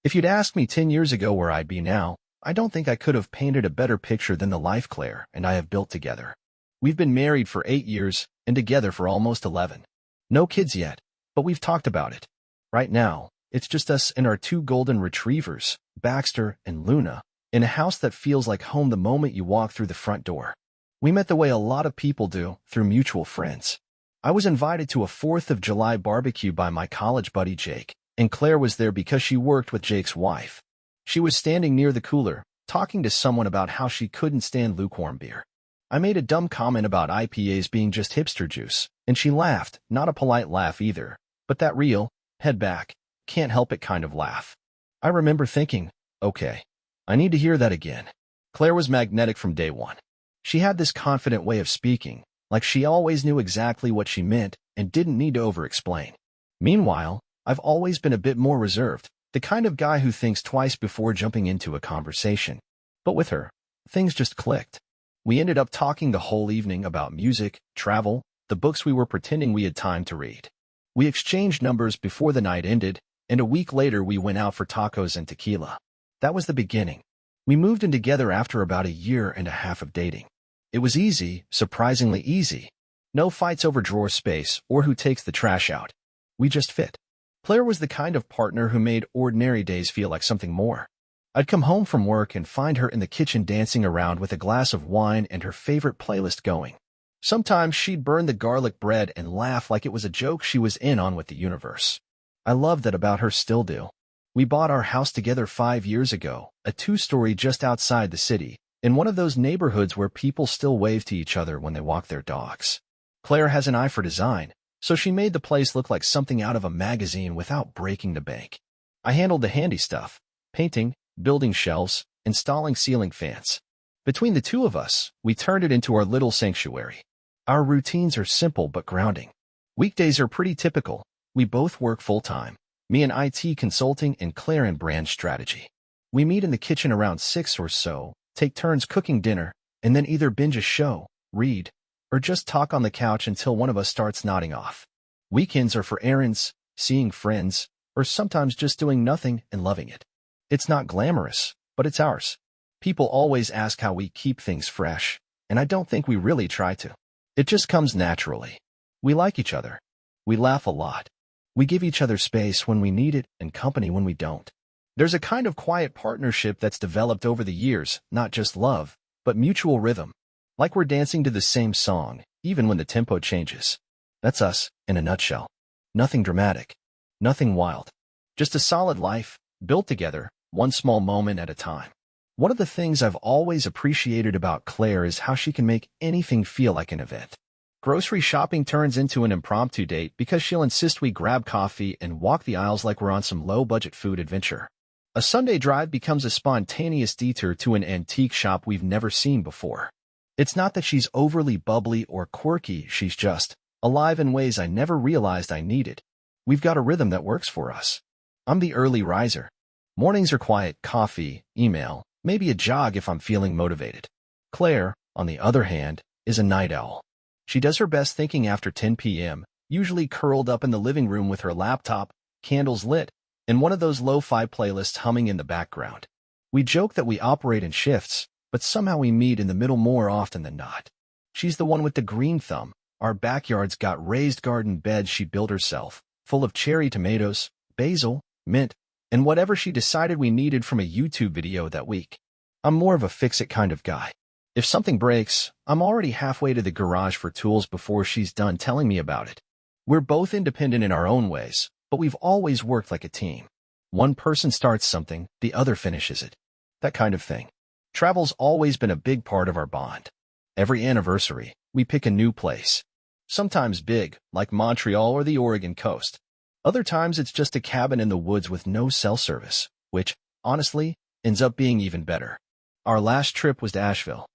If you'd asked me 10 years ago where I'd be now, I don't think I could have painted a better picture than the life Claire and I have built together. We've been married for 8 years and together for almost 11. No kids yet, but we've talked about it. Right now, it's just us and our 2 golden retrievers, Baxter and Luna, in a house that feels like home the moment you walk through the front door. We met the way a lot of people do, through mutual friends. I was invited to a 4th of July barbecue by my college buddy Jake, and Claire was there because she worked with Jake's wife. She was standing near the cooler, talking to someone about how she couldn't stand lukewarm beer. I made a dumb comment about IPAs being just hipster juice, and she laughed, not a polite laugh either, but that real, head back, can't help it kind of laugh. I remember thinking, okay, I need to hear that again. Claire was magnetic from day one. She had this confident way of speaking, like she always knew exactly what she meant and didn't need to over-explain. Meanwhile, I've always been a bit more reserved, the kind of guy who thinks twice before jumping into a conversation. But with her, things just clicked. We ended up talking the whole evening about music, travel, the books we were pretending we had time to read. We exchanged numbers before the night ended, and a week later we went out for tacos and tequila. That was the beginning. We moved in together after about 1.5 years of dating. It was easy, surprisingly easy. No fights over drawer space or who takes the trash out. We just fit. Claire was the kind of partner who made ordinary days feel like something more. I'd come home from work and find her in the kitchen dancing around with a glass of wine and her favorite playlist going. Sometimes she'd burn the garlic bread and laugh like it was a joke she was in on with the universe. I love that about her, still do. We bought our house together 5 years ago, a 2-story just outside the city, in one of those neighborhoods where people still wave to each other when they walk their dogs. Claire has an eye for design, so she made the place look like something out of a magazine without breaking the bank. I handled the handy stuff, painting, building shelves, installing ceiling fans. Between the 2 of us, we turned it into our little sanctuary. Our routines are simple but grounding. Weekdays are pretty typical. We both work full-time, me in IT consulting and Claire in brand strategy. We meet in the kitchen around 6 or so, take turns cooking dinner, and then either binge a show, read, or just talk on the couch until one of us starts nodding off. Weekends are for errands, seeing friends, or sometimes just doing nothing and loving it. It's not glamorous, but it's ours. People always ask how we keep things fresh, and I don't think we really try to. It just comes naturally. We like each other. We laugh a lot. We give each other space when we need it and company when we don't. There's a kind of quiet partnership that's developed over the years, not just love, but mutual rhythm. Like we're dancing to the same song, even when the tempo changes. That's us, in a nutshell. Nothing dramatic. Nothing wild. Just a solid life, built together, one small moment at a time. One of the things I've always appreciated about Claire is how she can make anything feel like an event. Grocery shopping turns into an impromptu date because she'll insist we grab coffee and walk the aisles like we're on some low-budget food adventure. A Sunday drive becomes a spontaneous detour to an antique shop we've never seen before. It's not that she's overly bubbly or quirky, she's just alive in ways I never realized I needed. We've got a rhythm that works for us. I'm the early riser. Mornings are quiet, coffee, email, maybe a jog if I'm feeling motivated. Claire, on the other hand, is a night owl. She does her best thinking after 10 p.m., usually curled up in the living room with her laptop, candles lit, and one of those lo-fi playlists humming in the background. We joke that we operate in shifts, but somehow we meet in the middle more often than not. She's the one with the green thumb. Our backyard's got raised garden beds she built herself, full of cherry tomatoes, basil, mint, and whatever she decided we needed from a YouTube video that week. I'm more of a fix-it kind of guy. If something breaks, I'm already halfway to the garage for tools before she's done telling me about it. We're both independent in our own ways, but we've always worked like a team. One person starts something, the other finishes it. That kind of thing. Travel's always been a big part of our bond. Every anniversary, we pick a new place. Sometimes big, like Montreal or the Oregon coast. Other times it's just a cabin in the woods with no cell service, which, honestly, ends up being even better. Our last trip was to Asheville.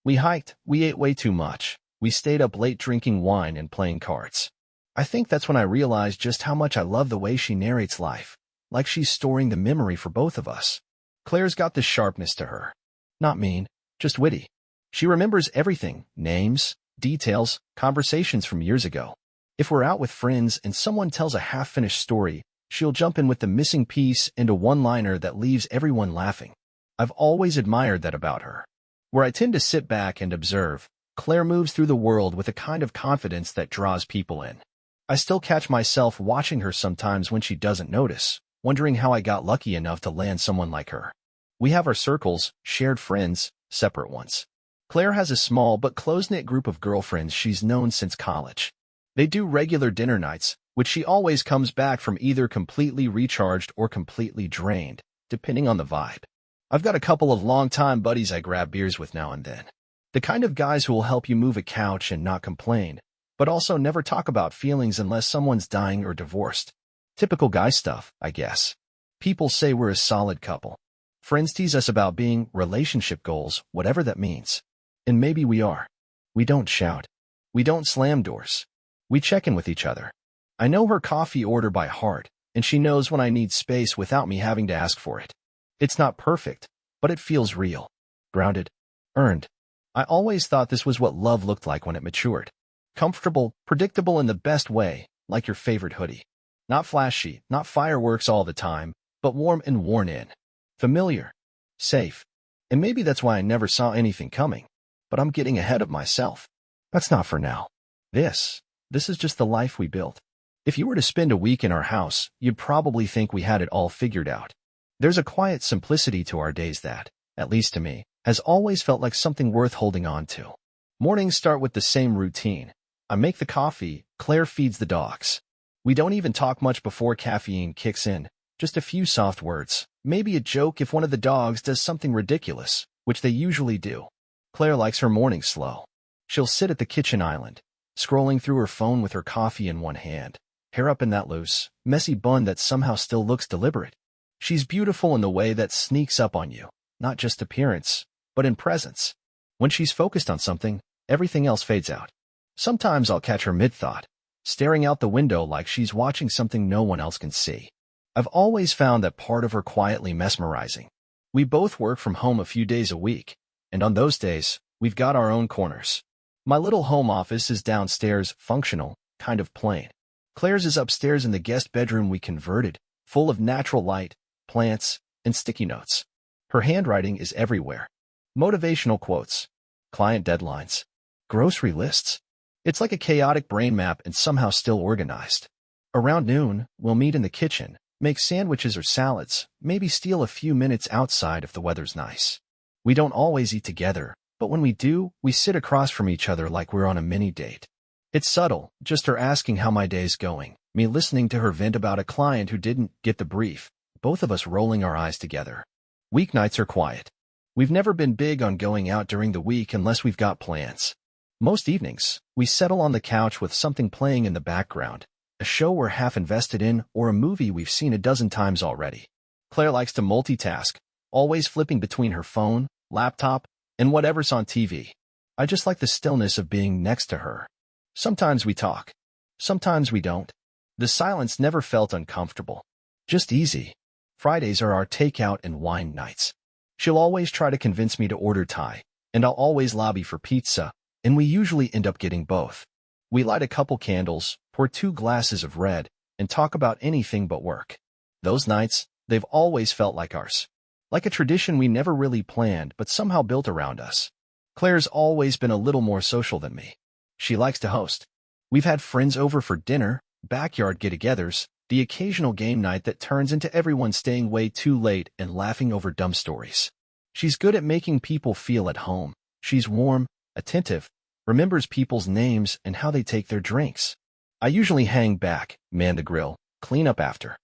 We hiked, we ate way too much. We stayed up late drinking wine and playing cards. I think that's when I realized just how much I love the way she narrates life, like she's storing the memory for both of us. Claire's got this sharpness to her. Not mean, just witty. She remembers everything, names, details, conversations from years ago. If we're out with friends and someone tells a half-finished story, She'll jump in with the missing piece and a one-liner that leaves everyone laughing. I've always admired that about her. Where I tend to sit back and observe, Claire moves through the world with a kind of confidence that draws people in. I still catch myself watching her sometimes when she doesn't notice, wondering how I got lucky enough to land someone like her. We have our circles, shared friends, separate ones. Claire has a small but close-knit group of girlfriends she's known since college. They do regular dinner nights, which she always comes back from either completely recharged or completely drained, depending on the vibe. I've got a couple of long-time buddies I grab beers with now and then. The kind of guys who will help you move a couch and not complain, but also never talk about feelings unless someone's dying or divorced. Typical guy stuff, I guess. People say we're a solid couple. Friends tease us about being relationship goals, whatever that means. And maybe we are. We don't shout. We don't slam doors. We check in with each other. I know her coffee order by heart, and she knows when I need space without me having to ask for it. It's not perfect, but it feels real. Grounded. Earned. I always thought this was what love looked like when it matured. Comfortable, predictable in the best way, like your favorite hoodie. Not flashy, not fireworks all the time, but warm and worn in. Familiar. Safe. And maybe that's why I never saw anything coming. But I'm getting ahead of myself. That's not for now. This is just the life we built. If you were to spend a week in our house, you'd probably think we had it all figured out. There's a quiet simplicity to our days that, at least to me, has always felt like something worth holding on to. Mornings start with the same routine. I make the coffee, Claire feeds the dogs. We don't even talk much before caffeine kicks in, just a few soft words, maybe a joke if one of the dogs does something ridiculous, which they usually do. Claire likes her mornings slow. She'll sit at the kitchen island, scrolling through her phone with her coffee in one hand, hair up in that loose, messy bun that somehow still looks deliberate. She's beautiful in the way that sneaks up on you, not just appearance, but in presence. When she's focused on something, everything else fades out. Sometimes I'll catch her mid-thought, staring out the window like she's watching something no one else can see. I've always found that part of her quietly mesmerizing. We both work from home a few days a week, and on those days, we've got our own corners. My little home office is downstairs, functional, kind of plain. Claire's is upstairs in the guest bedroom we converted, full of natural light, plants, and sticky notes. Her handwriting is everywhere. Motivational quotes, client deadlines, grocery lists. It's like a chaotic brain map and somehow still organized. Around noon, we'll meet in the kitchen, make sandwiches or salads, maybe steal a few minutes outside if the weather's nice. We don't always eat together, but when we do, we sit across from each other like we're on a mini date. It's subtle, just her asking how my day's going, me listening to her vent about a client who didn't get the brief, both of us rolling our eyes together. Weeknights are quiet. We've never been big on going out during the week unless we've got plans. Most evenings, we settle on the couch with something playing in the background, a show we're half invested in or a movie we've seen a dozen times already. Claire likes to multitask, always flipping between her phone, laptop, and whatever's on TV. I just like the stillness of being next to her. Sometimes we talk. Sometimes we don't. The silence never felt uncomfortable. Just easy. Fridays are our takeout and wine nights. She'll always try to convince me to order Thai, and I'll always lobby for pizza, and we usually end up getting both. We light a couple candles, pour 2 glasses of red, and talk about anything but work. Those nights, they've always felt like ours. Like a tradition we never really planned but somehow built around us. Claire's always been a little more social than me. She likes to host. We've had friends over for dinner, backyard get-togethers, the occasional game night that turns into everyone staying way too late and laughing over dumb stories. She's good at making people feel at home. She's warm, attentive, remembers people's names and how they take their drinks. I usually hang back, man the grill, clean up after.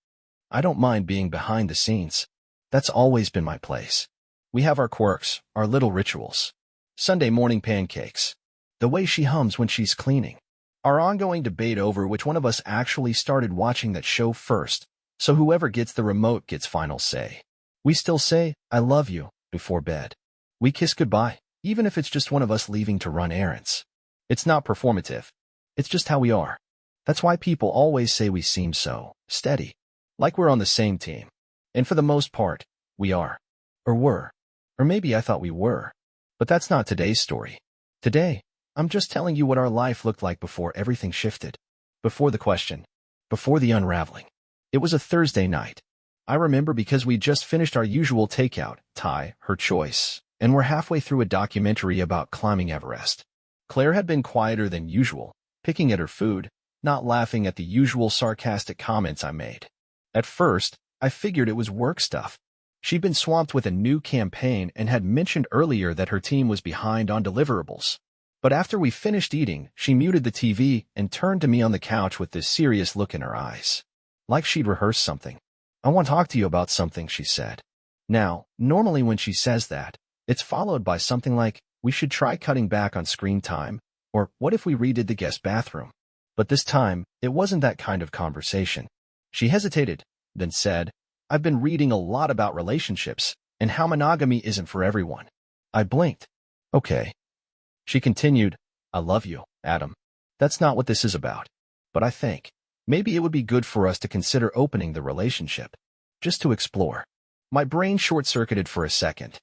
I don't mind being behind the scenes. That's always been my place. We have our quirks, our little rituals. Sunday morning pancakes. The way she hums when she's cleaning. Our ongoing debate over which one of us actually started watching that show first, so whoever gets the remote gets final say. We still say, "I love you," before bed. We kiss goodbye, even if it's just one of us leaving to run errands. It's not performative. It's just how we are. That's why people always say we seem so steady, like we're on the same team. And for the most part, we are. Or were. Or maybe I thought we were. But that's not today's story. Today, I'm just telling you what our life looked like before everything shifted. Before the question. Before the unraveling. It was a Thursday night. I remember because we just finished our usual takeout, Thai, her choice, and were halfway through a documentary about climbing Everest. Claire had been quieter than usual, picking at her food, not laughing at the usual sarcastic comments I made. At first, I figured it was work stuff. She'd been swamped with a new campaign and had mentioned earlier that her team was behind on deliverables. But after we finished eating, she muted the TV and turned to me on the couch with this serious look in her eyes. Like she'd rehearsed something. "I want to talk to you about something," she said. Now, normally when she says that, it's followed by something like, "We should try cutting back on screen time," or "What if we redid the guest bathroom?" But this time, it wasn't that kind of conversation. She hesitated, then said, "I've been reading a lot about relationships and how monogamy isn't for everyone." I blinked. "Okay." She continued, "I love you, Adam. That's not what this is about. But I think maybe it would be good for us to consider opening the relationship, just to explore." My brain short-circuited for a second.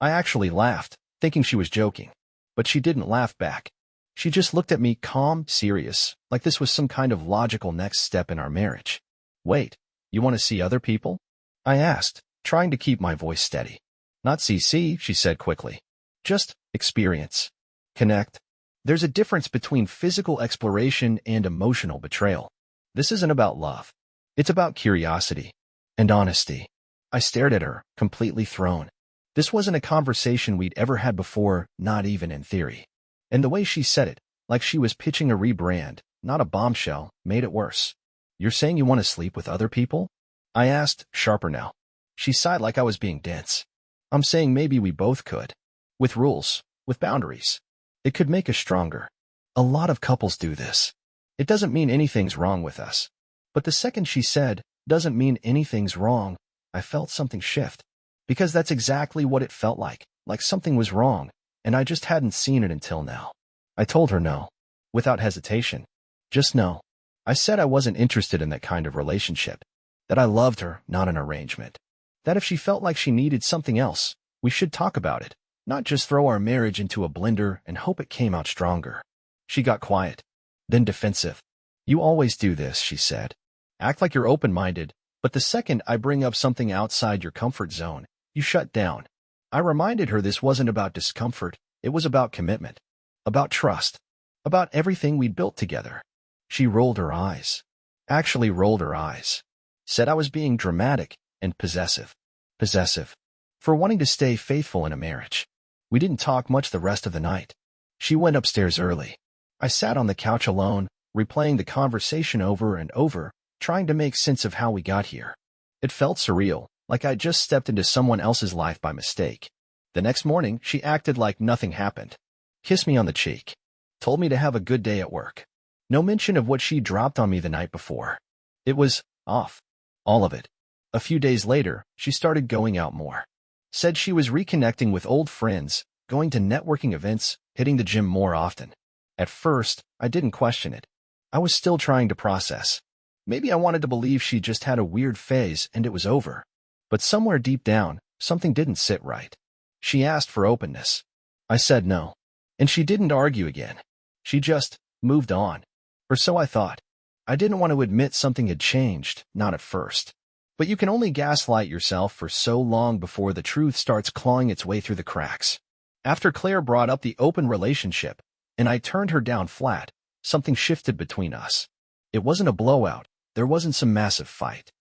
I actually laughed, thinking she was joking. But she didn't laugh back. She just looked at me calm, serious, like this was some kind of logical next step in our marriage. "Wait, you want to see other people?" I asked, trying to keep my voice steady. "Not CC," she said quickly. "Just experience. Connect. There's a difference between physical exploration and emotional betrayal. This isn't about love. It's about curiosity and honesty." I stared at her, completely thrown. This wasn't a conversation we'd ever had before, not even in theory. And the way she said it, like she was pitching a rebrand, not a bombshell, made it worse. "You're saying you want to sleep with other people?" I asked, sharper now. She sighed like I was being dense. "I'm saying maybe we both could. With rules, with boundaries. It could make us stronger. A lot of couples do this. It doesn't mean anything's wrong with us." But the second she said, "doesn't mean anything's wrong," I felt something shift. Because that's exactly what it felt like something was wrong, and I just hadn't seen it until now. I told her no, without hesitation. Just no. I said I wasn't interested in that kind of relationship. That I loved her, not an arrangement. That if she felt like she needed something else, we should talk about it, not just throw our marriage into a blender and hope it came out stronger. She got quiet, then defensive. "You always do this," she said. "Act like you're open-minded, but the second I bring up something outside your comfort zone, you shut down." I reminded her this wasn't about discomfort, it was about commitment, about trust, about everything we'd built together. She rolled her eyes. Actually rolled her eyes. Said I was being dramatic and possessive. Possessive. For wanting to stay faithful in a marriage. We didn't talk much the rest of the night. She went upstairs early. I sat on the couch alone, replaying the conversation over and over, trying to make sense of how we got here. It felt surreal, like I'd just stepped into someone else's life by mistake. The next morning, she acted like nothing happened. Kissed me on the cheek. Told me to have a good day at work. No mention of what she dropped on me the night before. It was off. All of it. A few days later, she started going out more. Said she was reconnecting with old friends, going to networking events, hitting the gym more often. At first, I didn't question it. I was still trying to process. Maybe I wanted to believe she just had a weird phase and it was over. But somewhere deep down, something didn't sit right. She asked for openness. I said no. And she didn't argue again. She just moved on. Or so I thought. I didn't want to admit something had changed, not at first. But you can only gaslight yourself for so long before the truth starts clawing its way through the cracks. After Claire brought up the open relationship, and I turned her down flat, something shifted between us. It wasn't a blowout. There wasn't some massive fight.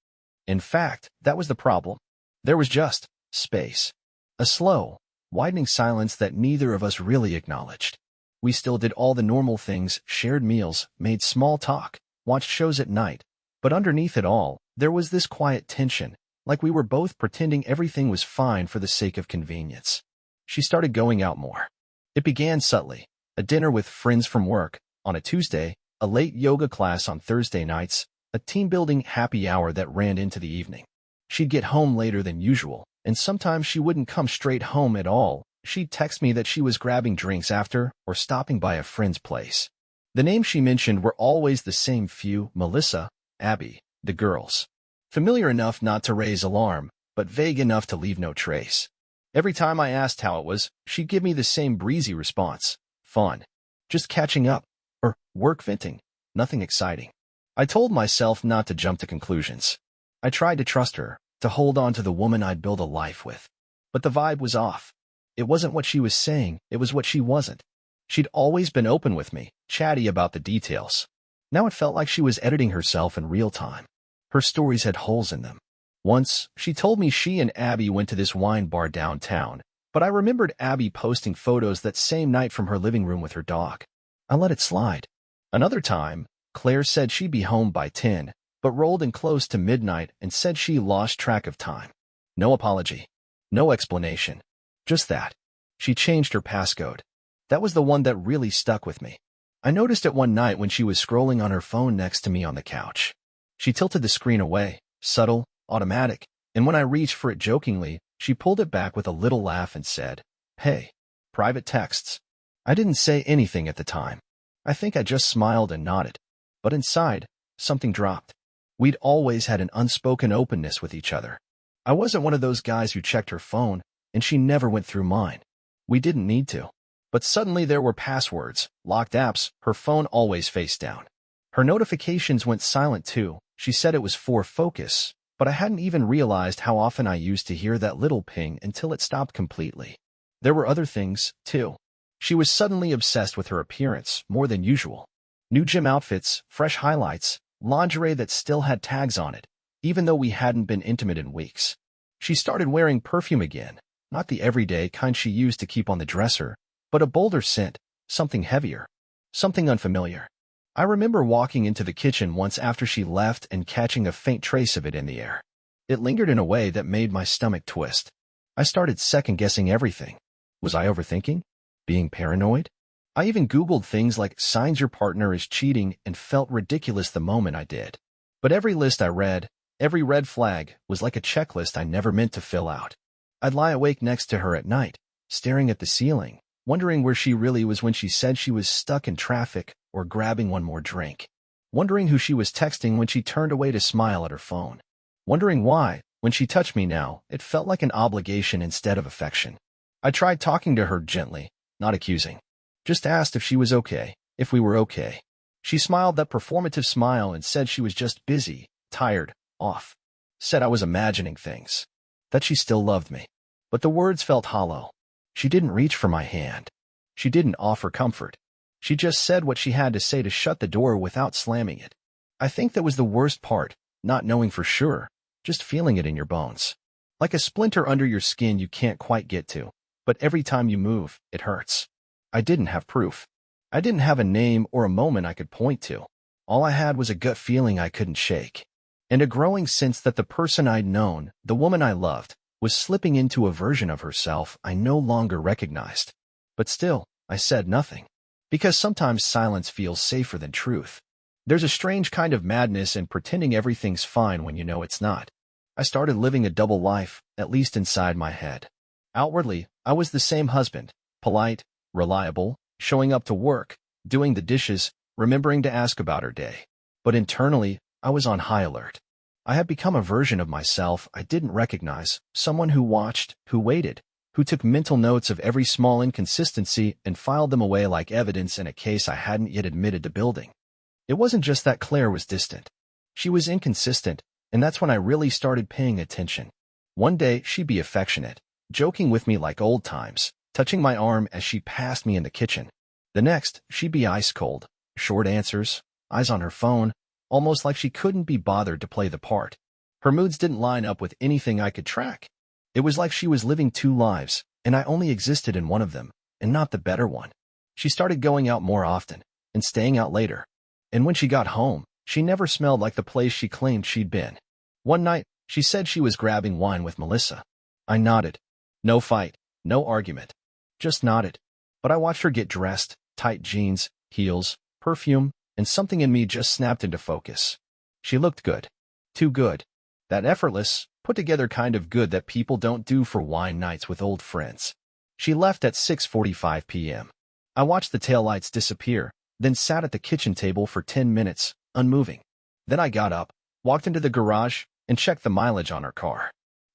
In fact, that was the problem. There was just space. A slow, widening silence that neither of us really acknowledged. We still did all the normal things, shared meals, made small talk, watched shows at night, but underneath it all, there was this quiet tension, like we were both pretending everything was fine for the sake of convenience. She started going out more. It began subtly, a dinner with friends from work on a Tuesday, a late yoga class on Thursday nights, a team-building happy hour that ran into the evening. She'd get home later than usual, and sometimes she wouldn't come straight home at all. She'd text me that she was grabbing drinks after or stopping by a friend's place. The names she mentioned were always the same few: Melissa, Abby, the girls. Familiar enough not to raise alarm, but vague enough to leave no trace. Every time I asked how it was, she'd give me the same breezy response: fun. Just catching up. Or work venting. Nothing exciting. I told myself not to jump to conclusions. I tried to trust her, to hold on to the woman I'd built a life with. But the vibe was off. It wasn't what she was saying, it was what she wasn't. She'd always been open with me, chatty about the details. Now it felt like she was editing herself in real time. Her stories had holes in them. Once, she told me she and Abby went to this wine bar downtown, but I remembered Abby posting photos that same night from her living room with her dog. I let it slide. Another time, Claire said she'd be home by 10, but rolled in close to midnight and said she lost track of time. No apology. No explanation. Just that. She changed her passcode. That was the one that really stuck with me. I noticed it one night when she was scrolling on her phone next to me on the couch. She tilted the screen away, subtle, automatic, and when I reached for it jokingly, she pulled it back with a little laugh and said, "Hey, private texts." I didn't say anything at the time. I think I just smiled and nodded. But inside, something dropped. We'd always had an unspoken openness with each other. I wasn't one of those guys who checked her phone, and she never went through mine. We didn't need to. But suddenly there were passwords, locked apps, her phone always face down. Her notifications went silent too. She said it was for focus, but I hadn't even realized how often I used to hear that little ping until it stopped completely. There were other things, too. She was suddenly obsessed with her appearance, more than usual. New gym outfits, fresh highlights, lingerie that still had tags on it, even though we hadn't been intimate in weeks. She started wearing perfume again, not the everyday kind she used to keep on the dresser, but a bolder scent, something heavier, something unfamiliar. I remember walking into the kitchen once after she left and catching a faint trace of it in the air. It lingered in a way that made my stomach twist. I started second-guessing everything. Was I overthinking? Being paranoid? I even Googled things like signs your partner is cheating and felt ridiculous the moment I did. But every list I read, every red flag, was like a checklist I never meant to fill out. I'd lie awake next to her at night, staring at the ceiling, wondering where she really was when she said she was stuck in traffic or grabbing one more drink. Wondering who she was texting when she turned away to smile at her phone. Wondering why, when she touched me now, it felt like an obligation instead of affection. I tried talking to her gently, not accusing. Just asked if she was okay, if we were okay. She smiled that performative smile and said she was just busy, tired, off. Said I was imagining things. That she still loved me. But the words felt hollow. She didn't reach for my hand. She didn't offer comfort. She just said what she had to say to shut the door without slamming it. I think that was the worst part, not knowing for sure, just feeling it in your bones. Like a splinter under your skin you can't quite get to, but every time you move, it hurts. I didn't have proof. I didn't have a name or a moment I could point to. All I had was a gut feeling I couldn't shake. And a growing sense that the person I'd known, the woman I loved, was slipping into a version of herself I no longer recognized. But still, I said nothing. Because sometimes silence feels safer than truth. There's a strange kind of madness in pretending everything's fine when you know it's not. I started living a double life, at least inside my head. Outwardly, I was the same husband, polite, reliable, showing up to work, doing the dishes, remembering to ask about her day. But internally, I was on high alert. I had become a version of myself I didn't recognize, someone who watched, who waited, who took mental notes of every small inconsistency and filed them away like evidence in a case I hadn't yet admitted to building. It wasn't just that Claire was distant. She was inconsistent, and that's when I really started paying attention. One day, she'd be affectionate, joking with me like old times, touching my arm as she passed me in the kitchen. The next, she'd be ice cold, short answers, eyes on her phone, almost like she couldn't be bothered to play the part. Her moods didn't line up with anything I could track. It was like she was living two lives, and I only existed in one of them, and not the better one. She started going out more often, and staying out later. And when she got home, she never smelled like the place she claimed she'd been. One night, she said she was grabbing wine with Melissa. I nodded. No fight, no argument. Just nodded. But I watched her get dressed, tight jeans, heels, perfume, and something in me just snapped into focus. She looked good. Too good. That effortless, put-together kind of good that people don't do for wine nights with old friends. She left at 6:45 p.m. I watched the taillights disappear, then sat at the kitchen table for 10 minutes, unmoving. Then I got up, walked into the garage, and checked the mileage on her car.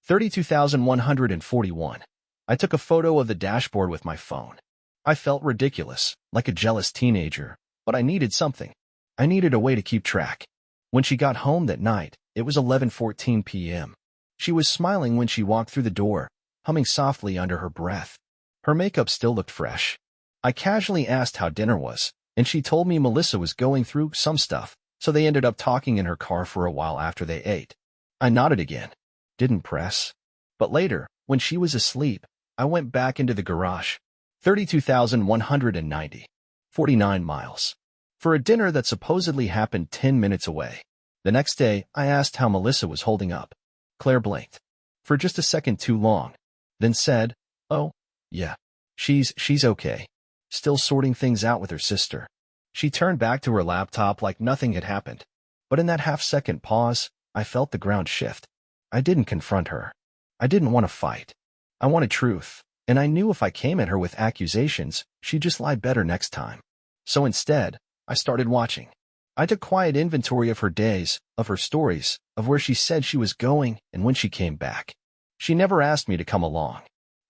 32,141. I took a photo of the dashboard with my phone. I felt ridiculous, like a jealous teenager, but I needed something. I needed a way to keep track. When she got home that night, it was 11:14 p.m. She was smiling when she walked through the door, humming softly under her breath. Her makeup still looked fresh. I casually asked how dinner was, and she told me Melissa was going through some stuff, so they ended up talking in her car for a while after they ate. I nodded again. Didn't press. But later, when she was asleep, I went back into the garage. 32,190. 49 miles. For a dinner that supposedly happened 10 minutes away. The next day, I asked how Melissa was holding up. Claire blinked. For just a second too long. Then said, "Oh, yeah. She's okay. Still sorting things out with her sister." She turned back to her laptop like nothing had happened. But in that half-second pause, I felt the ground shift. I didn't confront her. I didn't want to fight. I wanted truth, and I knew if I came at her with accusations, she'd just lie better next time. So instead, I started watching. I took quiet inventory of her days, of her stories, of where she said she was going and when she came back. She never asked me to come along.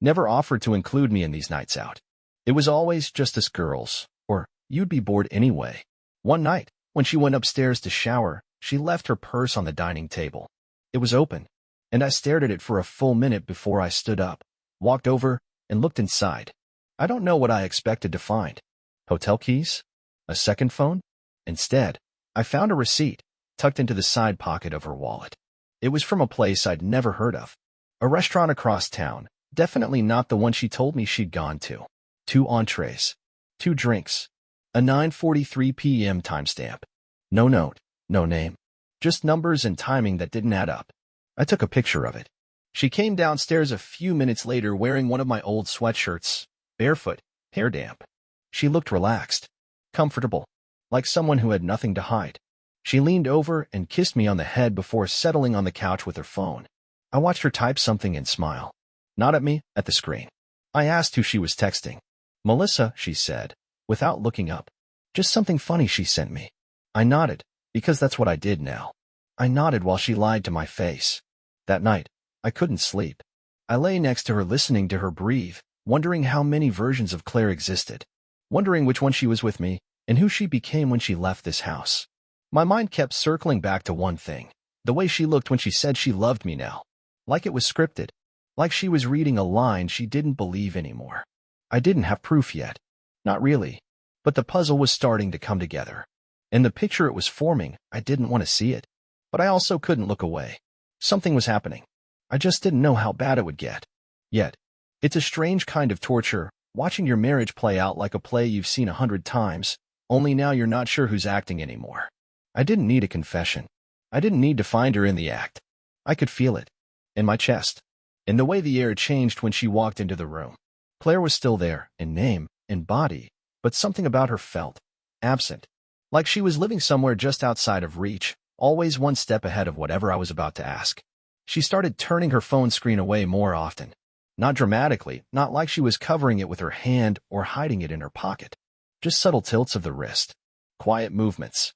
Never offered to include me in these nights out. It was always just us girls, or you'd be bored anyway. One night, when she went upstairs to shower, she left her purse on the dining table. It was open, and I stared at it for a full minute before I stood up, walked over, and looked inside. I don't know what I expected to find. Hotel keys? A second phone? Instead, I found a receipt, tucked into the side pocket of her wallet. It was from a place I'd never heard of. A restaurant across town, definitely not the one she told me she'd gone to. 2 entrees. 2 drinks. A 9:43 p.m. timestamp. No note, no name. Just numbers and timing that didn't add up. I took a picture of it. She came downstairs a few minutes later wearing one of my old sweatshirts, barefoot, hair damp. She looked relaxed, comfortable, like someone who had nothing to hide. She leaned over and kissed me on the head before settling on the couch with her phone. I watched her type something and smile. Not at me, at the screen. I asked who she was texting. "Melissa," she said, without looking up. "Just something funny she sent me." I nodded, because that's what I did now. I nodded while she lied to my face. That night, I couldn't sleep. I lay next to her listening to her breathe, wondering how many versions of Claire existed, wondering which one she was with me, and who she became when she left this house. My mind kept circling back to one thing, the way she looked when she said she loved me now. Like it was scripted. Like she was reading a line she didn't believe anymore. I didn't have proof yet. Not really. But the puzzle was starting to come together. And the picture it was forming, I didn't want to see it. But I also couldn't look away. Something was happening. I just didn't know how bad it would get. Yet, it's a strange kind of torture, watching your marriage play out like a play you've seen 100 times, only now you're not sure who's acting anymore. I didn't need a confession. I didn't need to find her in the act. I could feel it. In my chest. In the way the air changed when she walked into the room. Claire was still there, in name, in body, but something about her felt absent. Like she was living somewhere just outside of reach, always one step ahead of whatever I was about to ask. She started turning her phone screen away more often. Not dramatically, not like she was covering it with her hand or hiding it in her pocket. Just subtle tilts of the wrist. Quiet movements.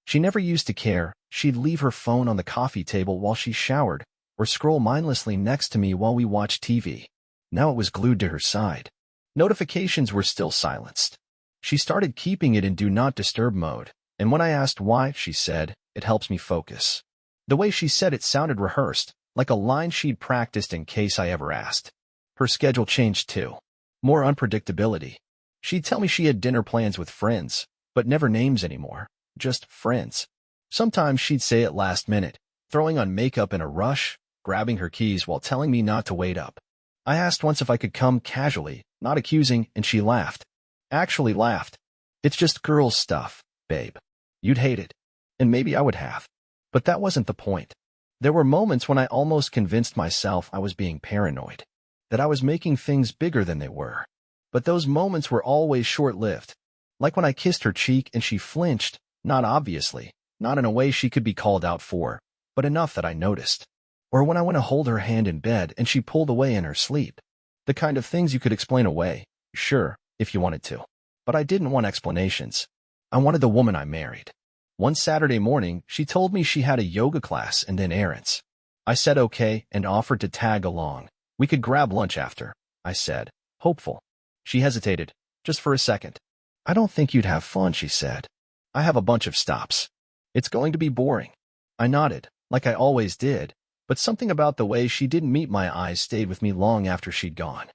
She never used to care. She'd leave her phone on the coffee table while she showered, or scroll mindlessly next to me while we watched TV. Now it was glued to her side. Notifications were still silenced. She started keeping it in Do Not Disturb mode, and when I asked why, she said, "It helps me focus." The way she said it sounded rehearsed, like a line she'd practiced in case I ever asked. Her schedule changed too. More unpredictability. She'd tell me she had dinner plans with friends, but never names anymore, just friends. Sometimes she'd say it last minute, throwing on makeup in a rush, grabbing her keys while telling me not to wait up. I asked once if I could come casually, not accusing, and she laughed. Actually laughed. "It's just girls' stuff, babe. You'd hate it." And maybe I would have. But that wasn't the point. There were moments when I almost convinced myself I was being paranoid, that I was making things bigger than they were. But those moments were always short-lived. Like when I kissed her cheek and she flinched, not obviously, not in a way she could be called out for, but enough that I noticed. Or when I went to hold her hand in bed and she pulled away in her sleep. The kind of things you could explain away, sure, if you wanted to. But I didn't want explanations. I wanted the woman I married. One Saturday morning, she told me she had a yoga class and then errands. I said okay and offered to tag along. "We could grab lunch after," I said, hopeful. She hesitated, just for a second. "I don't think you'd have fun," she said. "I have a bunch of stops." It's going to be boring. I nodded, like I always did, but something about the way she didn't meet my eyes stayed with me long after she'd gone.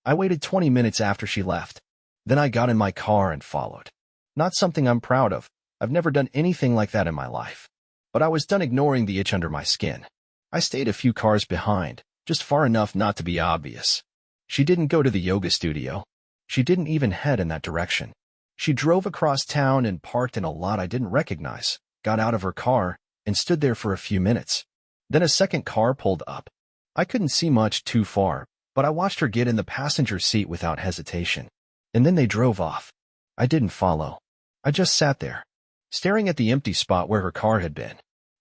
I waited 20 minutes after she left. Then I got in my car and followed. Not something I'm proud of. I've never done anything like that in my life. But I was done ignoring the itch under my skin. I stayed a few cars behind, just far enough not to be obvious. She didn't go to the yoga studio. She didn't even head in that direction. She drove across town and parked in a lot I didn't recognize, got out of her car, and stood there for a few minutes. Then a second car pulled up. I couldn't see much too far, but I watched her get in the passenger seat without hesitation. And then they drove off. I didn't follow. I just sat there, staring at the empty spot where her car had been.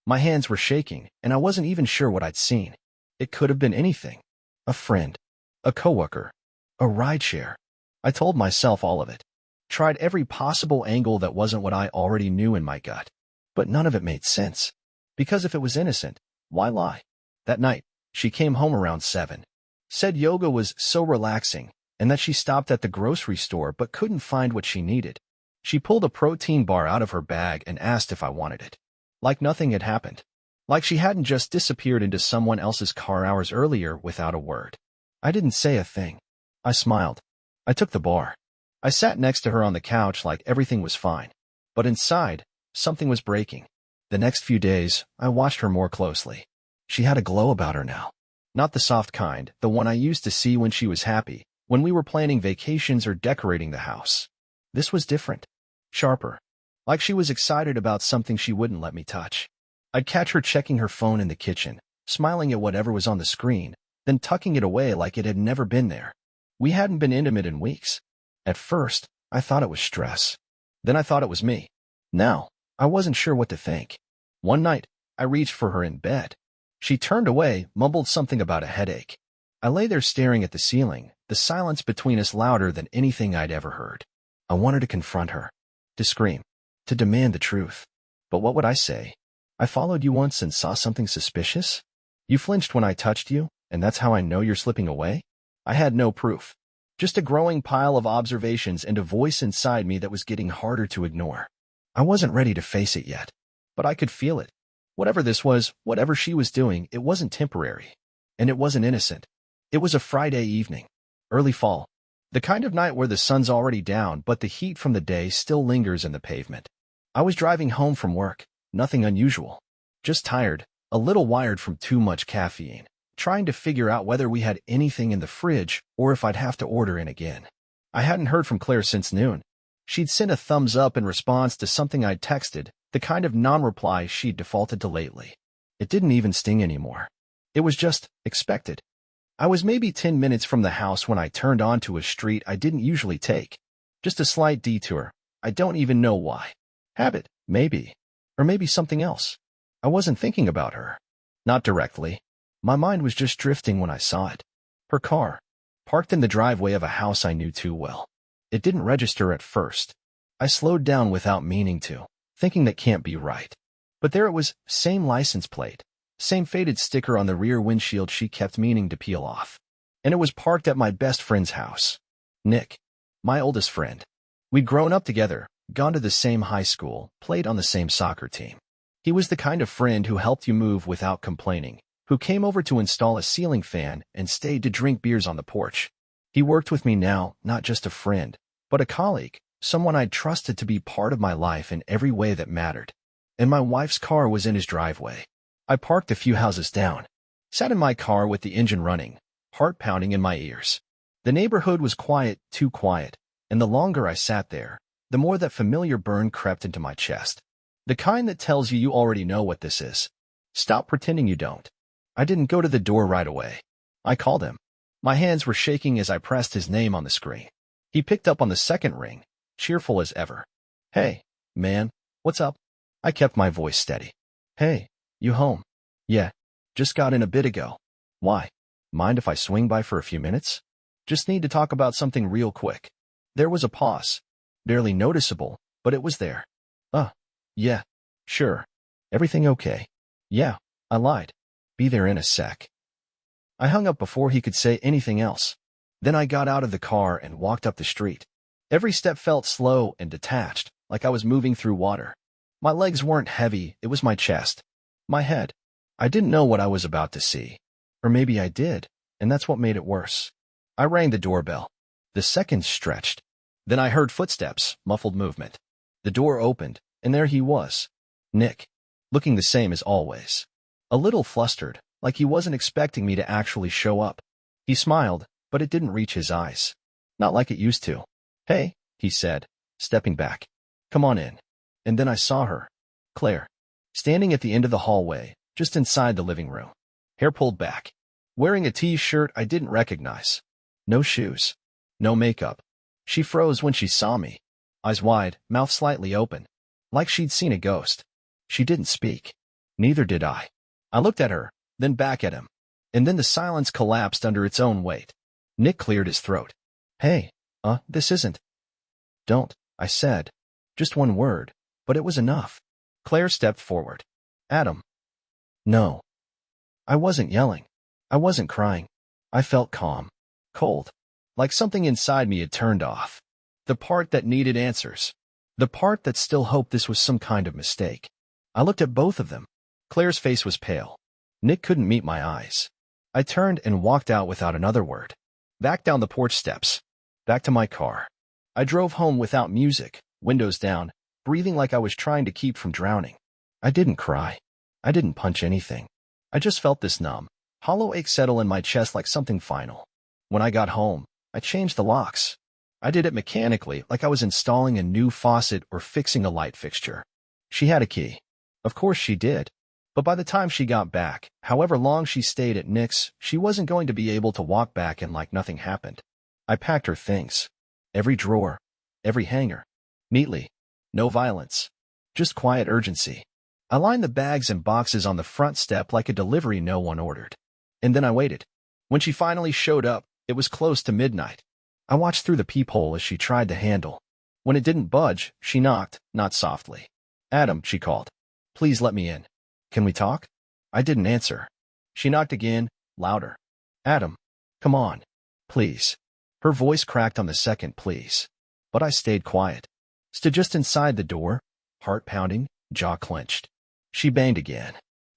My hands were shaking, and I wasn't even sure what I'd seen. It could have been anything. A friend. A coworker. A rideshare. I told myself all of it. Tried every possible angle that wasn't what I already knew in my gut. But none of it made sense. Because if it was innocent, why lie? That night, she came home around 7. Said yoga was so relaxing, and that she stopped at the grocery store but couldn't find what she needed. She pulled a protein bar out of her bag and asked if I wanted it. Like nothing had happened. Like she hadn't just disappeared into someone else's car hours earlier without a word. I didn't say a thing. I smiled. I took the bar. I sat next to her on the couch like everything was fine. But inside, something was breaking. The next few days, I watched her more closely. She had a glow about her now. Not the soft kind, the one I used to see when she was happy, when we were planning vacations or decorating the house. This was different. Sharper. Like she was excited about something she wouldn't let me touch. I'd catch her checking her phone in the kitchen, smiling at whatever was on the screen, then tucking it away like it had never been there. We hadn't been intimate in weeks. At first, I thought it was stress. Then I thought it was me. Now, I wasn't sure what to think. One night, I reached for her in bed. She turned away, mumbled something about a headache. I lay there staring at the ceiling, the silence between us louder than anything I'd ever heard. I wanted to confront her, to scream, to demand the truth. But what would I say? I followed you once and saw something suspicious? You flinched when I touched you, and that's how I know you're slipping away? I had no proof. Just a growing pile of observations and a voice inside me that was getting harder to ignore. I wasn't ready to face it yet, but I could feel it. Whatever this was, whatever she was doing, it wasn't temporary. And it wasn't innocent. It was a Friday evening. Early fall. The kind of night where the sun's already down, but the heat from the day still lingers in the pavement. I was driving home from work. Nothing unusual. Just tired, a little wired from too much caffeine, trying to figure out whether we had anything in the fridge or if I'd have to order in again. I hadn't heard from Claire since noon. She'd sent a thumbs up in response to something I'd texted, the kind of non-reply she'd defaulted to lately. It didn't even sting anymore. It was just expected. I was maybe 10 minutes from the house when I turned onto a street I didn't usually take. Just a slight detour. I don't even know why. Habit, maybe. Or maybe something else. I wasn't thinking about her. Not directly. My mind was just drifting when I saw it. Her car, parked in the driveway of a house I knew too well. It didn't register at first. I slowed down without meaning to, thinking that can't be right. But there it was, same license plate, same faded sticker on the rear windshield she kept meaning to peel off. And it was parked at my best friend's house. Nick, my oldest friend. We'd grown up together, gone to the same high school, played on the same soccer team. He was the kind of friend who helped you move without complaining, who came over to install a ceiling fan and stayed to drink beers on the porch. He worked with me now, not just a friend, but a colleague, someone I'd trusted to be part of my life in every way that mattered. And my wife's car was in his driveway. I parked a few houses down, sat in my car with the engine running, heart pounding in my ears. The neighborhood was quiet, too quiet, and the longer I sat there, the more that familiar burn crept into my chest. The kind that tells you already know what this is. Stop pretending you don't. I didn't go to the door right away. I called him. My hands were shaking as I pressed his name on the screen. He picked up on the second ring, cheerful as ever. Hey, man, what's up? I kept my voice steady. Hey, you home? Yeah, just got in a bit ago. Why? Mind if I swing by for a few minutes? Just need to talk about something real quick. There was a pause. Barely noticeable, but it was there. Yeah, sure. Everything okay? Yeah, I lied. Be there in a sec. I hung up before he could say anything else. Then I got out of the car and walked up the street. Every step felt slow and detached, like I was moving through water. My legs weren't heavy, it was my chest. My head. I didn't know what I was about to see. Or maybe I did, and that's what made it worse. I rang the doorbell. The seconds stretched. Then I heard footsteps, muffled movement. The door opened, and there he was. Nick. Looking the same as always. A little flustered, like he wasn't expecting me to actually show up. He smiled, but it didn't reach his eyes. Not like it used to. Hey, he said, stepping back. Come on in. And then I saw her. Claire. Standing at the end of the hallway, just inside the living room. Hair pulled back. Wearing a t-shirt I didn't recognize. No shoes. No makeup. She froze when she saw me. Eyes wide, mouth slightly open. Like she'd seen a ghost. She didn't speak. Neither did I. I looked at her, then back at him. And then the silence collapsed under its own weight. Nick cleared his throat. Hey, this isn't. Don't, I said. Just one word, but it was enough. Claire stepped forward. Adam. No. I wasn't yelling. I wasn't crying. I felt calm. Cold. Like something inside me had turned off. The part that needed answers. The part that still hoped this was some kind of mistake. I looked at both of them. Claire's face was pale. Nick couldn't meet my eyes. I turned and walked out without another word. Back down the porch steps. Back to my car. I drove home without music, windows down, breathing like I was trying to keep from drowning. I didn't cry. I didn't punch anything. I just felt this numb, hollow ache settle in my chest like something final. When I got home, I changed the locks. I did it mechanically, like I was installing a new faucet or fixing a light fixture. She had a key. Of course she did. But by the time she got back, however long she stayed at Nick's, she wasn't going to be able to walk back and like nothing happened. I packed her things. Every drawer. Every hanger. Neatly. No violence. Just quiet urgency. I lined the bags and boxes on the front step like a delivery no one ordered. And then I waited. When she finally showed up, it was close to midnight. I watched through the peephole as she tried the handle. When it didn't budge, she knocked, not softly. Adam, she called. Please let me in. Can we talk? I didn't answer. She knocked again, louder. Adam, come on. Please. Her voice cracked on the second please. But I stayed quiet. Stood just inside the door, heart pounding, jaw clenched. She banged again.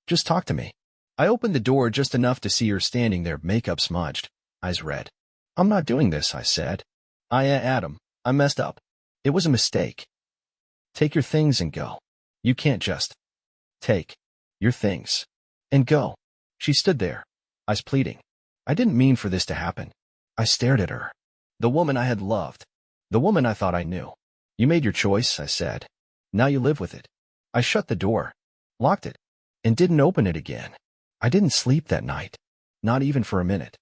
Just talk to me. I opened the door just enough to see her standing there, makeup smudged, eyes red. I'm not doing this, I said. Adam, I messed up. It was a mistake. Take your things and go. You can't just take your things and go. She stood there, eyes pleading. I didn't mean for this to happen. I stared at her. The woman I had loved. The woman I thought I knew. You made your choice, I said. Now you live with it. I shut the door, locked it, and didn't open it again. I didn't sleep that night. Not even for a minute.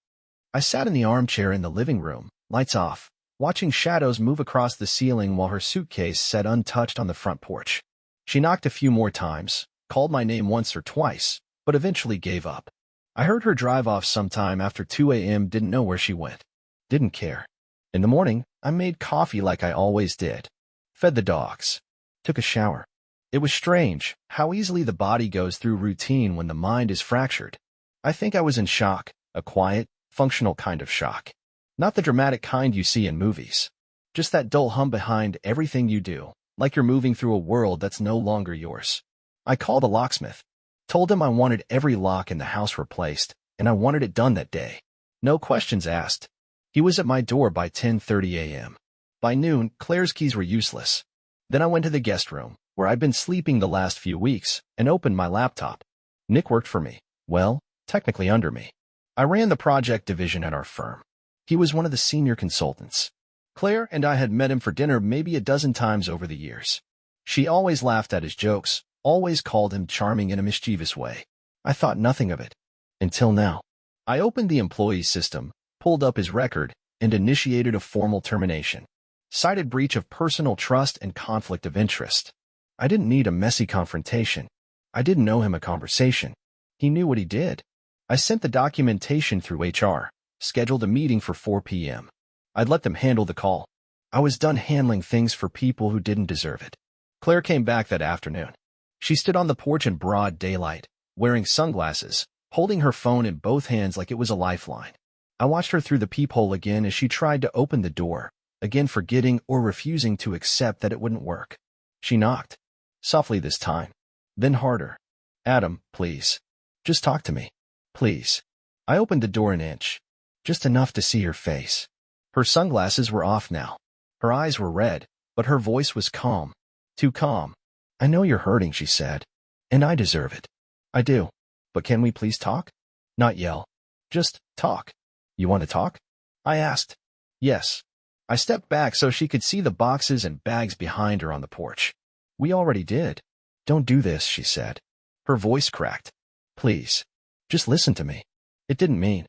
I sat in the armchair in the living room, lights off, watching shadows move across the ceiling while her suitcase sat untouched on the front porch. She knocked a few more times, called my name once or twice, but eventually gave up. I heard her drive off sometime after 2 a.m., didn't know where she went. Didn't care. In the morning, I made coffee like I always did. Fed the dogs. Took a shower. It was strange how easily the body goes through routine when the mind is fractured. I think I was in shock, a quiet, functional kind of shock. Not the dramatic kind you see in movies. Just that dull hum behind everything you do, like you're moving through a world that's no longer yours. I called a locksmith. Told him I wanted every lock in the house replaced, and I wanted it done that day. No questions asked. He was at my door by 10:30 a.m. By noon, Claire's keys were useless. Then I went to the guest room, where I'd been sleeping the last few weeks, and opened my laptop. Nick worked for me. Well, technically under me. I ran the project division at our firm. He was one of the senior consultants. Claire and I had met him for dinner maybe a dozen times over the years. She always laughed at his jokes, always called him charming in a mischievous way. I thought nothing of it. Until now. I opened the employee system, pulled up his record, and initiated a formal termination. Cited breach of personal trust and conflict of interest. I didn't need a messy confrontation. I didn't owe him a conversation. He knew what he did. I sent the documentation through HR, scheduled a meeting for 4 p.m. I'd let them handle the call. I was done handling things for people who didn't deserve it. Claire came back that afternoon. She stood on the porch in broad daylight, wearing sunglasses, holding her phone in both hands like it was a lifeline. I watched her through the peephole again as she tried to open the door, again forgetting or refusing to accept that it wouldn't work. She knocked. softly this time. Then harder. Adam, please. Just talk to me. Please. I opened the door an inch. Just enough to see her face. Her sunglasses were off now. Her eyes were red, but her voice was calm. Too calm. I know you're hurting, she said. And I deserve it. I do. But can we please talk? Not yell. Just talk. You want to talk? I asked. Yes. I stepped back so she could see the boxes and bags behind her on the porch. We already did. Don't do this, she said. Her voice cracked. Please. Just listen to me. It didn't mean.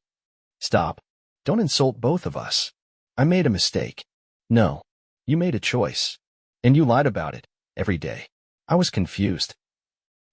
Stop. Don't insult both of us. I made a mistake. No. You made a choice. And you lied about it, every day. I was confused.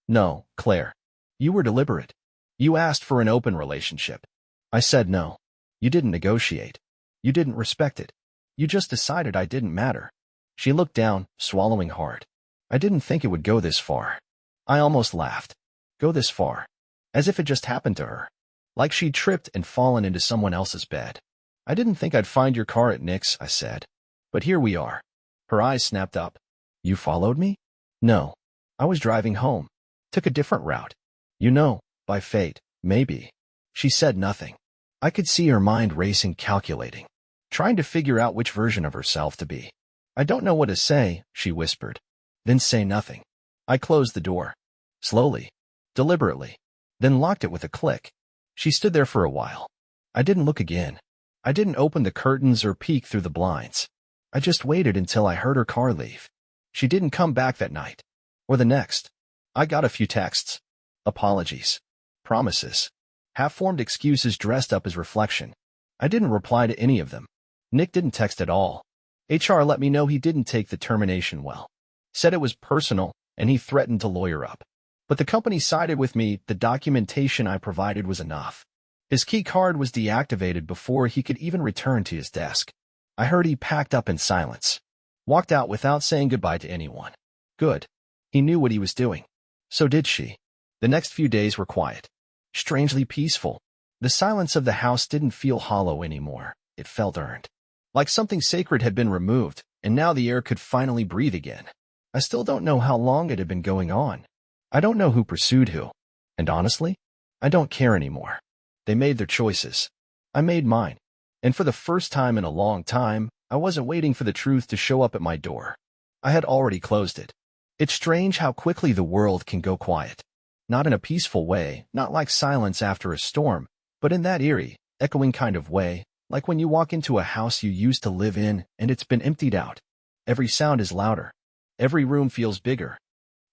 No, Claire. You were deliberate. You asked for an open relationship. I said no. You didn't negotiate. You didn't respect it. You just decided I didn't matter. She looked down, swallowing hard. I didn't think it would go this far. I almost laughed. Go this far. As if it just happened to her. Like she'd tripped and fallen into someone else's bed. I didn't think I'd find your car at Nick's, I said. But here we are. Her eyes snapped up. You followed me? No. I was driving home. Took a different route. You know, by fate, maybe. She said nothing. I could see her mind racing, calculating. Trying to figure out which version of herself to be. I don't know what to say, she whispered. Then say nothing. I closed the door. Slowly. Deliberately. Then locked it with a click. She stood there for a while. I didn't look again. I didn't open the curtains or peek through the blinds. I just waited until I heard her car leave. She didn't come back that night. Or the next. I got a few texts. Apologies. Promises. Half-formed excuses dressed up as reflection. I didn't reply to any of them. Nick didn't text at all. HR let me know he didn't take the termination well. Said it was personal, and he threatened to lawyer up. But the company sided with me. The documentation I provided was enough. His key card was deactivated before he could even return to his desk. I heard he packed up in silence. Walked out without saying goodbye to anyone. Good. He knew what he was doing. So did she. The next few days were quiet. Strangely peaceful. The silence of the house didn't feel hollow anymore. It felt earned. Like something sacred had been removed, and now the air could finally breathe again. I still don't know how long it had been going on. I don't know who pursued who. And honestly, I don't care anymore. They made their choices. I made mine. And for the first time in a long time, I wasn't waiting for the truth to show up at my door. I had already closed it. It's strange how quickly the world can go quiet. Not in a peaceful way, not like silence after a storm, but in that eerie, echoing kind of way, like when you walk into a house you used to live in and it's been emptied out. Every sound is louder. Every room feels bigger.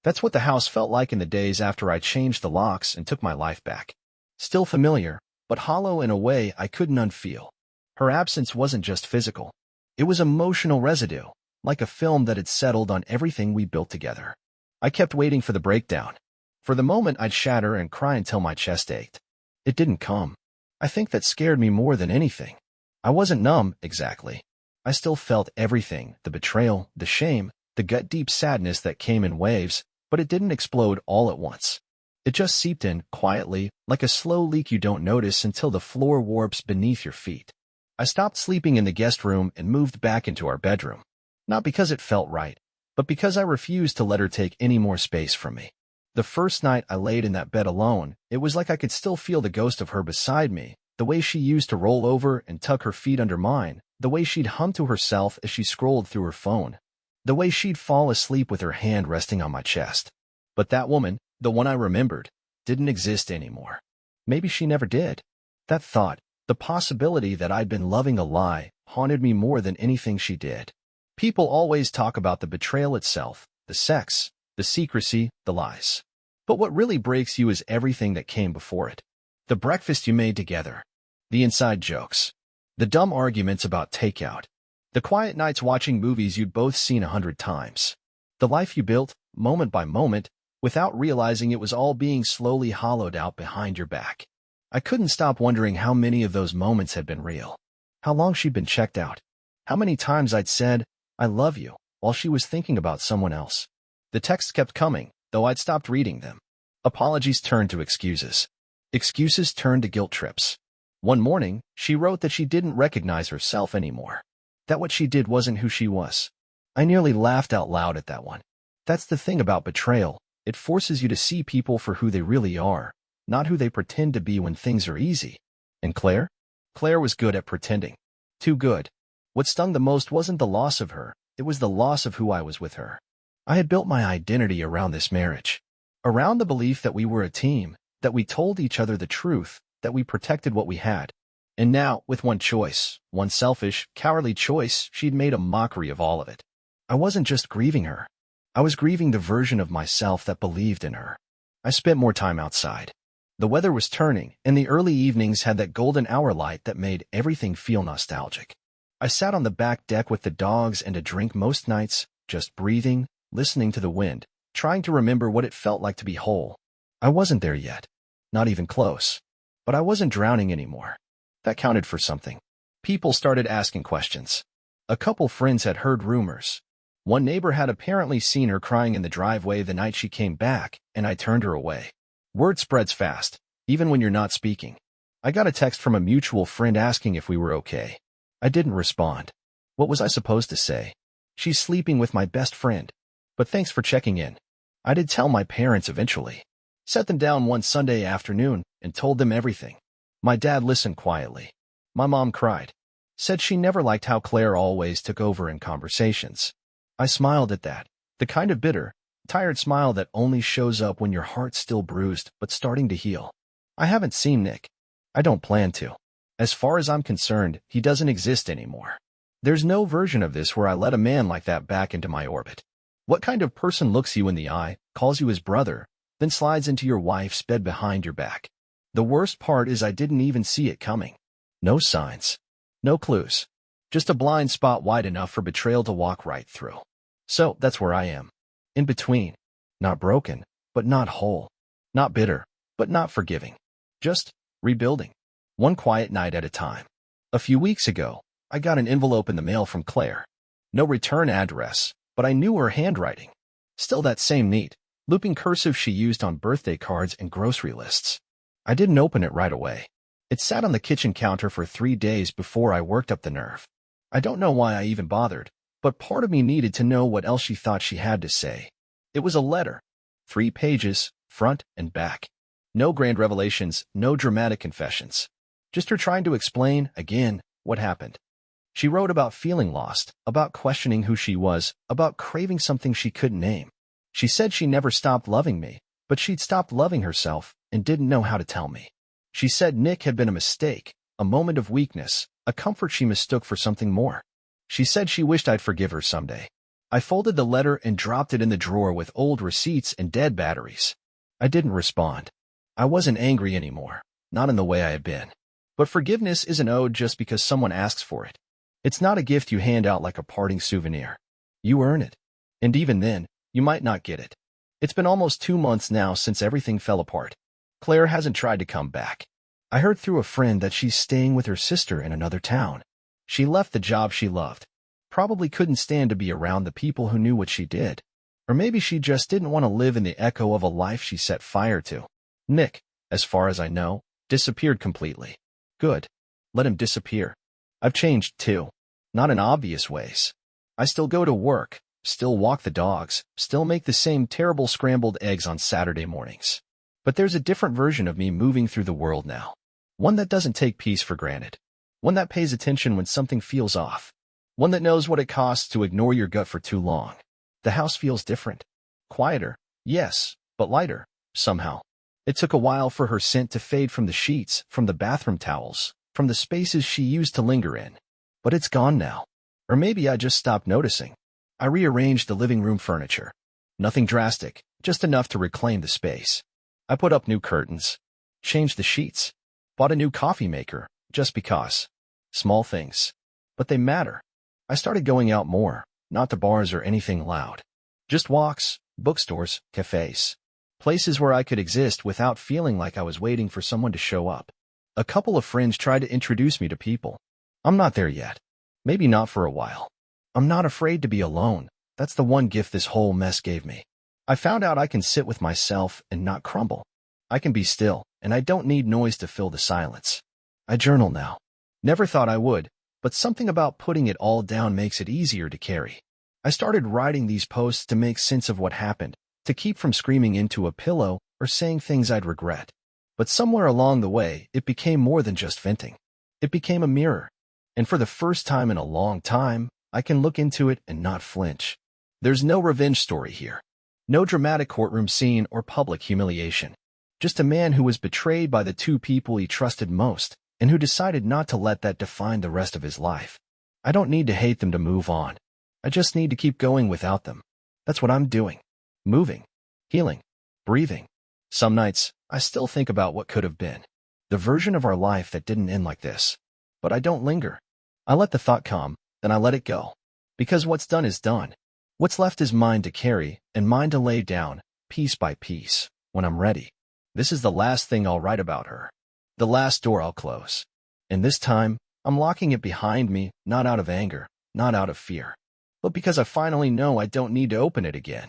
That's what the house felt like in the days after I changed the locks and took my life back. Still familiar, but hollow in a way I couldn't unfeel. Her absence wasn't just physical. It was emotional residue, like a film that had settled on everything we built together. I kept waiting for the breakdown. For the moment I'd shatter and cry until my chest ached. It didn't come. I think that scared me more than anything. I wasn't numb, exactly. I still felt everything, the betrayal, the shame, the gut-deep sadness that came in waves, but it didn't explode all at once. It just seeped in, quietly, like a slow leak you don't notice until the floor warps beneath your feet. I stopped sleeping in the guest room and moved back into our bedroom. Not because it felt right, but because I refused to let her take any more space from me. The first night I laid in that bed alone, it was like I could still feel the ghost of her beside me, the way she used to roll over and tuck her feet under mine, the way she'd hum to herself as she scrolled through her phone, the way she'd fall asleep with her hand resting on my chest. But that woman, the one I remembered, didn't exist anymore. Maybe she never did. That thought, the possibility that I'd been loving a lie, haunted me more than anything she did. People always talk about the betrayal itself, the sex, the secrecy, the lies. But what really breaks you is everything that came before it. The breakfast you made together. The inside jokes. The dumb arguments about takeout. The quiet nights watching movies you'd both seen 100 times. The life you built, moment by moment, without realizing it was all being slowly hollowed out behind your back. I couldn't stop wondering how many of those moments had been real. How long she'd been checked out. How many times I'd said, I love you, while she was thinking about someone else. The texts kept coming, though I'd stopped reading them. Apologies turned to excuses. Excuses turned to guilt trips. One morning, she wrote that she didn't recognize herself anymore. That what she did wasn't who she was. I nearly laughed out loud at that one. That's the thing about betrayal. It forces you to see people for who they really are, not who they pretend to be when things are easy. And Claire? Claire was good at pretending. Too good. What stung the most wasn't the loss of her, it was the loss of who I was with her. I had built my identity around this marriage. Around the belief that we were a team, that we told each other the truth, that we protected what we had. And now, with one choice, one selfish, cowardly choice, she'd made a mockery of all of it. I wasn't just grieving her. I was grieving the version of myself that believed in her. I spent more time outside. The weather was turning, and the early evenings had that golden hour light that made everything feel nostalgic. I sat on the back deck with the dogs and a drink most nights, just breathing, listening to the wind, trying to remember what it felt like to be whole. I wasn't there yet. Not even close. But I wasn't drowning anymore. That counted for something. People started asking questions. A couple friends had heard rumors. One neighbor had apparently seen her crying in the driveway the night she came back, and I turned her away. Word spreads fast, even when you're not speaking. I got a text from a mutual friend asking if we were okay. I didn't respond. What was I supposed to say? She's sleeping with my best friend. But thanks for checking in. I did tell my parents eventually. Set them down one Sunday afternoon and told them everything. My dad listened quietly. My mom cried. Said she never liked how Claire always took over in conversations. I smiled at that. The kind of bitter, tired smile that only shows up when your heart's still bruised but starting to heal. I haven't seen Nick. I don't plan to. As far as I'm concerned, he doesn't exist anymore. There's no version of this where I let a man like that back into my orbit. What kind of person looks you in the eye, calls you his brother, then slides into your wife's bed behind your back? The worst part is I didn't even see it coming. No signs. No clues. Just a blind spot wide enough for betrayal to walk right through. So that's where I am. In between. Not broken, but not whole. Not bitter, but not forgiving. Just rebuilding. One quiet night at a time. A few weeks ago, I got an envelope in the mail from Claire. No return address, but I knew her handwriting. Still that same neat, looping cursive she used on birthday cards and grocery lists. I didn't open it right away. It sat on the kitchen counter for 3 days before I worked up the nerve. I don't know why I even bothered, but part of me needed to know what else she thought she had to say. It was a letter. 3 pages, front and back. No grand revelations, no dramatic confessions. Just her trying to explain, again, what happened. She wrote about feeling lost, about questioning who she was, about craving something she couldn't name. She said she never stopped loving me, but she'd stopped loving herself and didn't know how to tell me. She said Nick had been a mistake, a moment of weakness, a comfort she mistook for something more. She said she wished I'd forgive her someday. I folded the letter and dropped it in the drawer with old receipts and dead batteries. I didn't respond. I wasn't angry anymore, not in the way I had been. But forgiveness isn't owed just because someone asks for it. It's not a gift you hand out like a parting souvenir. You earn it. And even then, you might not get it. It's been almost 2 months now since everything fell apart. Claire hasn't tried to come back. I heard through a friend that she's staying with her sister in another town. She left the job she loved. Probably couldn't stand to be around the people who knew what she did. Or maybe she just didn't want to live in the echo of a life she set fire to. Nick, as far as I know, disappeared completely. Good. Let him disappear. I've changed too. Not in obvious ways. I still go to work, still walk the dogs, still make the same terrible scrambled eggs on Saturday mornings. But there's a different version of me moving through the world now. One that doesn't take peace for granted. One that pays attention when something feels off. One that knows what it costs to ignore your gut for too long. The house feels different. Quieter, yes, but lighter, somehow. It took a while for her scent to fade from the sheets, from the bathroom towels, from the spaces she used to linger in. But it's gone now. Or maybe I just stopped noticing. I rearranged the living room furniture. Nothing drastic, just enough to reclaim the space. I put up new curtains. Changed the sheets. Bought a new coffee maker, just because. Small things. But they matter. I started going out more, not to bars or anything loud. Just walks, bookstores, cafes. Places where I could exist without feeling like I was waiting for someone to show up. A couple of friends tried to introduce me to people. I'm not there yet. Maybe not for a while. I'm not afraid to be alone. That's the one gift this whole mess gave me. I found out I can sit with myself and not crumble. I can be still, and I don't need noise to fill the silence. I journal now. Never thought I would, but something about putting it all down makes it easier to carry. I started writing these posts to make sense of what happened, to keep from screaming into a pillow or saying things I'd regret. But somewhere along the way, it became more than just venting. It became a mirror. And for the first time in a long time, I can look into it and not flinch. There's no revenge story here. No dramatic courtroom scene or public humiliation. Just a man who was betrayed by the two people he trusted most, and who decided not to let that define the rest of his life. I don't need to hate them to move on. I just need to keep going without them. That's what I'm doing. Moving. Healing. Breathing. Some nights, I still think about what could have been. The version of our life that didn't end like this. But I don't linger. I let the thought come, then I let it go. Because what's done is done. What's left is mine to carry, and mine to lay down, piece by piece, when I'm ready. This is the last thing I'll write about her. The last door I'll close. And this time, I'm locking it behind me, not out of anger, not out of fear, but because I finally know I don't need to open it again.